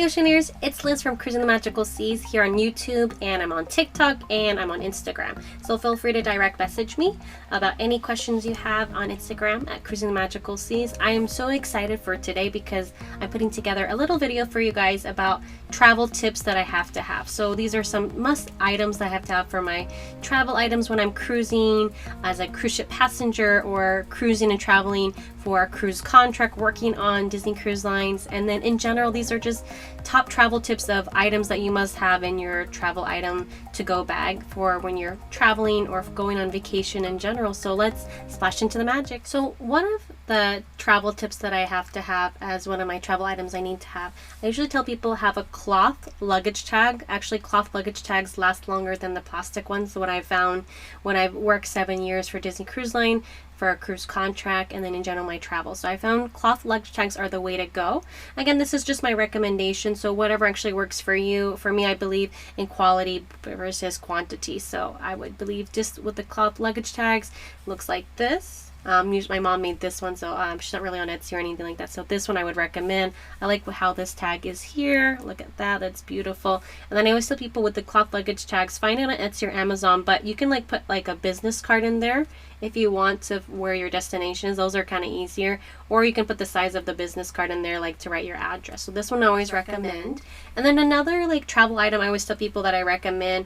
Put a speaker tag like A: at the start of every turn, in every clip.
A: Oceaneers, it's Liz from Cruising the Magical Seas here on YouTube, and I'm on TikTok and I'm on Instagram. So feel free to direct message me about any questions you have on Instagram at Cruising the Magical Seas. I am so excited for today because I'm putting together a little video for you guys about travel tips that I have to have. So these are some must items that I have to have for my travel items when I'm cruising as a cruise ship passenger or cruising and traveling for a cruise contract working on Disney Cruise Lines. And then in general, these are just top travel tips of items that you must have in your travel item to go bag for when you're traveling or going on vacation in general. So let's splash into the magic. So one of the travel tips that I have to have as one of my travel items I need to have, I usually tell people have a cloth luggage tag. Actually, cloth luggage tags last longer than the plastic ones. What I found when I've worked 7 years for Disney Cruise Line for a cruise contract and then in general my travel. So I found cloth luggage tags are the way to go. Again, this is just my recommendation, so whatever actually works for you. For me, I believe in quality versus quantity. So I would believe just with the cloth luggage tags, looks like this. My mom made this one, so she's not really on Etsy or anything like that. So this one I would recommend. I like how this tag is here. Look at that, that's beautiful. And then I always tell people with the cloth luggage tags, find it on Etsy or Amazon, but you can like put like a business card in there if you want to where your destination is. Those are kind of easier. Or you can put the size of the business card in there, like to write your address. So this one I always recommend. And then another like travel item I always tell people that I recommend.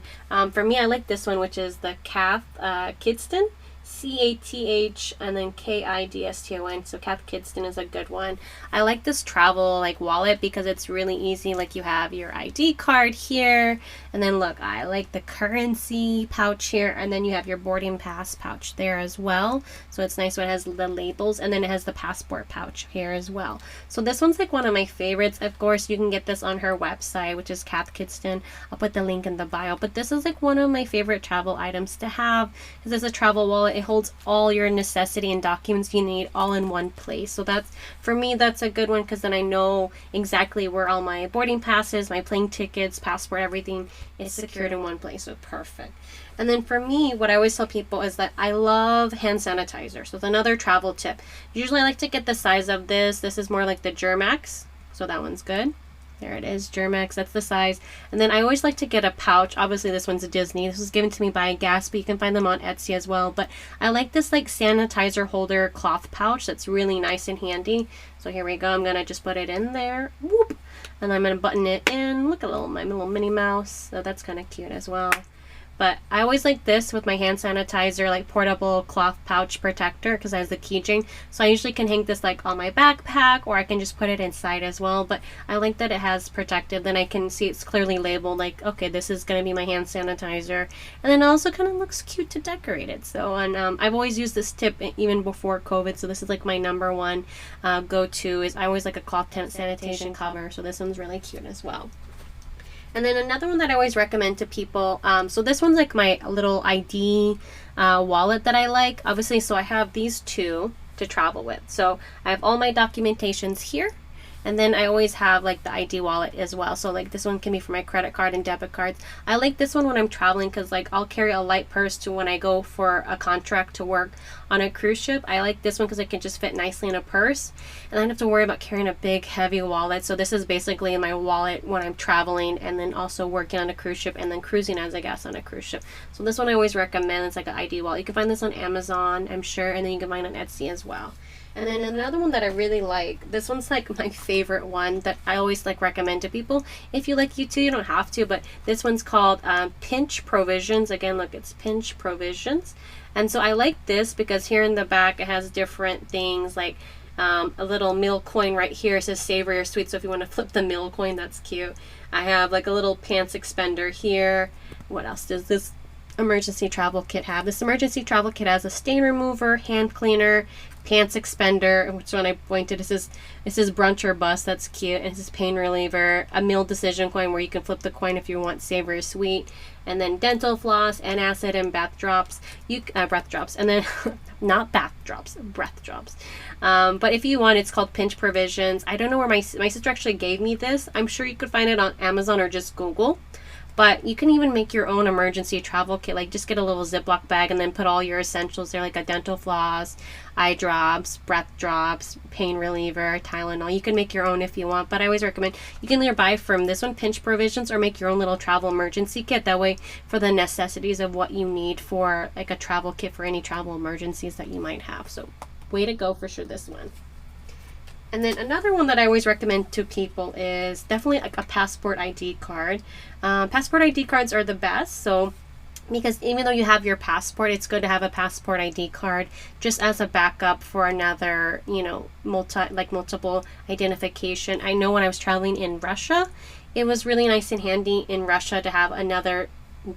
A: For me, I like this one, which is the Cath Kidston. Cath and then Kidston. So Cath Kidston is a good one. I like this travel like wallet because it's really easy. Like you have your ID card here, and then look, I like the currency pouch here, and then you have your boarding pass pouch there as well. So it's nice when it has the labels, and then it has the passport pouch here as well. So this one's like one of my favorites. Of course, you can get this on her website, which is Cath Kidston. I'll put the link in the bio. But this is like one of my favorite travel items to have because it's a travel wallet. It holds all your necessity and documents you need all in one place. So that's, for me, that's a good one because then I know exactly where all my boarding passes, my plane tickets, passport, everything is secured in one place. So perfect. And then for me, what I always tell people is that I love hand sanitizer. So it's another travel tip. Usually I like to get the size of this. This is more like the Germax. So that one's good. There it is, Germax, that's the size. And then I always like to get a pouch. Obviously this one's a Disney. This was given to me by Gatsby. You can find them on Etsy as well. But I like this like sanitizer holder cloth pouch that's really nice and handy. So here we go. I'm going to just put it in there. Whoop. And I'm going to button it in. Look at my little Minnie Mouse. So that's kind of cute as well. But I always like this with my hand sanitizer, like portable cloth pouch protector, because it has the keychain. So I usually can hang this like on my backpack, or I can just put it inside as well. But I like that it has protective. Then I can see it's clearly labeled like, okay, this is going to be my hand sanitizer. And then it also kind of looks cute to decorate it. So, and I've always used this tip even before COVID. So this is like my number one go-to is I always like a cloth sanitation cover. So this one's really cute as well. And then another one that I always recommend to people, so this one's like my little ID wallet that I like. Obviously, so I have these two to travel with. So I have all my documentations here. And then I always have like the ID wallet as well. So like this one can be for my credit card and debit cards. I like this one when I'm traveling because like I'll carry a light purse to when I go for a contract to work on a cruise ship. I like this one because it can just fit nicely in a purse. And I don't have to worry about carrying a big heavy wallet. So this is basically my wallet when I'm traveling and then also working on a cruise ship and then cruising as a guest on a cruise ship. So this one I always recommend. It's like an ID wallet. You can find this on Amazon, I'm sure. And then you can find it on Etsy as well. And then another one that I really like, this one's like my favorite one that I always like recommend to people. If you like U2, you don't have to, but this one's called Pinch Provisions. Again, look, it's Pinch Provisions. And so I like this because here in the back it has different things like a little meal coin right here. It says savory or sweet, so if you want to flip the meal coin, that's cute. I have like a little pants expander here. What else does this emergency travel kit have? This emergency travel kit has a stain remover, hand cleaner, pants expander, which one I pointed, this is brunch or bus, that's cute. And this is pain reliever, a meal decision coin where you can flip the coin if you want savory or sweet, and then dental floss, antacid, and bath drops. Breath drops, and then not bath drops, breath drops. But if you want, it's called Pinch Provisions. I don't know where my sister actually gave me this. I'm sure you could find it on Amazon or just Google. But you can even make your own emergency travel kit. Like just get a little Ziploc bag and then put all your essentials there, like a dental floss, eye drops, breath drops, pain reliever, Tylenol. You can make your own if you want, but I always recommend you can either buy from this one, Pinch Provisions, or make your own little travel emergency kit. That way, for the necessities of what you need for like a travel kit for any travel emergencies that you might have. So way to go for sure, this one. And then another one that I always recommend to people is definitely like a passport ID card. Passport ID cards are the best. So because even though you have your passport, it's good to have a passport ID card just as a backup for another, you know, multiple identification. I know when I was traveling in Russia, it was really nice and handy in Russia to have another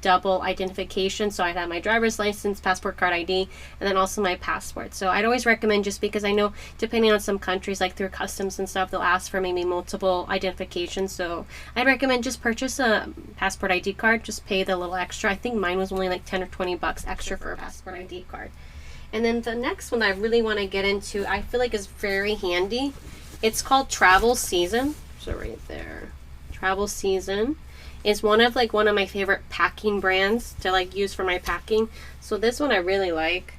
A: double identification. So I'd have my driver's license, passport card ID, and then also my passport. So I'd always recommend, just because I know depending on some countries, like through customs and stuff, they'll ask for maybe multiple identifications. So I'd recommend just purchase a passport ID card, just pay the little extra. I think mine was only like 10 or 20 bucks extra for a passport ID card. And then the next one that I really want to get into, I feel like is very handy. It's called Travel Season. So right there, Travel Season is one of my favorite packing brands to like use for my packing. So this one I really like.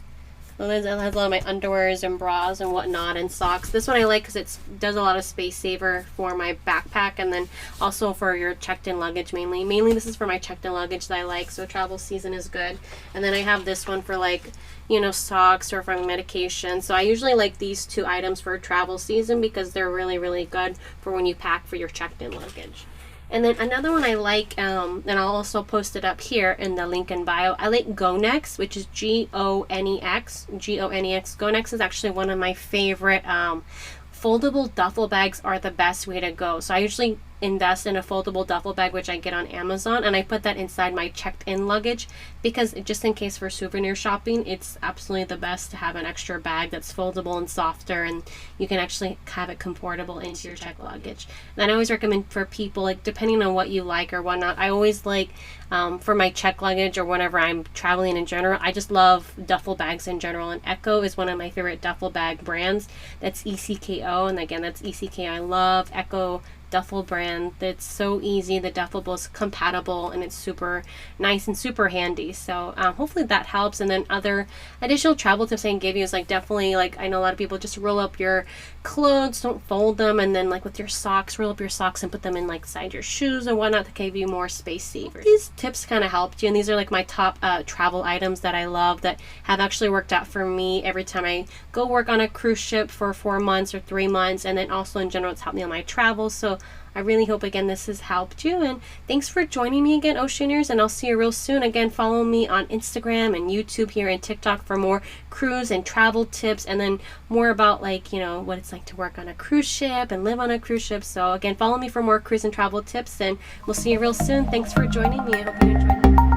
A: It has a lot of my underwears and bras and whatnot and socks. This one I like because it does a lot of space saver for my backpack, and then also for your checked-in luggage mainly. Mainly this is for my checked-in luggage that I like, so Travel Season is good. And then I have this one for like, you know, socks or for medication. So I usually like these two items for Travel Season because they're really, really good for when you pack for your checked-in luggage. And then another one I like, and I'll also post it up here in the link in bio, I like Gonex, which is Gonex. Gonex is actually one of my favorite foldable duffel bags. Are the best way to go. So I usually invest in a foldable duffel bag, which I get on Amazon, and I put that inside my checked-in luggage because just in case for souvenir shopping, it's absolutely the best to have an extra bag that's foldable and softer, and you can actually have it comfortable into your checked luggage. And I always recommend for people, like depending on what you like or whatnot, I always like for my check luggage or whenever I'm traveling in general, I just love duffel bags in general, and Echo is one of my favorite duffel bag brands. That's ECKO, and again, that's ECKO. I love Echo duffel brand. That's so easy. The duffel is compatible and it's super nice and super handy. So hopefully that helps. And then other additional travel tips I can give you is like definitely, like I know a lot of people just roll up your clothes, don't fold them, and then like with your socks, roll up your socks and put them in like side your shoes and whatnot to give you more space savers. These tips kind of helped you, and these are like my top travel items that I love that have actually worked out for me every time I go work on a cruise ship for 4 months or 3 months, and then also in general it's helped me on my travels. So I really hope again this has helped you, and thanks for joining me again, Oceaneers, and I'll see you real soon. Again, follow me on Instagram and YouTube here and TikTok for more cruise and travel tips, and then more about like, you know, what it's like to work on a cruise ship and live on a cruise ship. So again, follow me for more cruise and travel tips, and we'll see you real soon. Thanks for joining me. I hope you enjoyed it.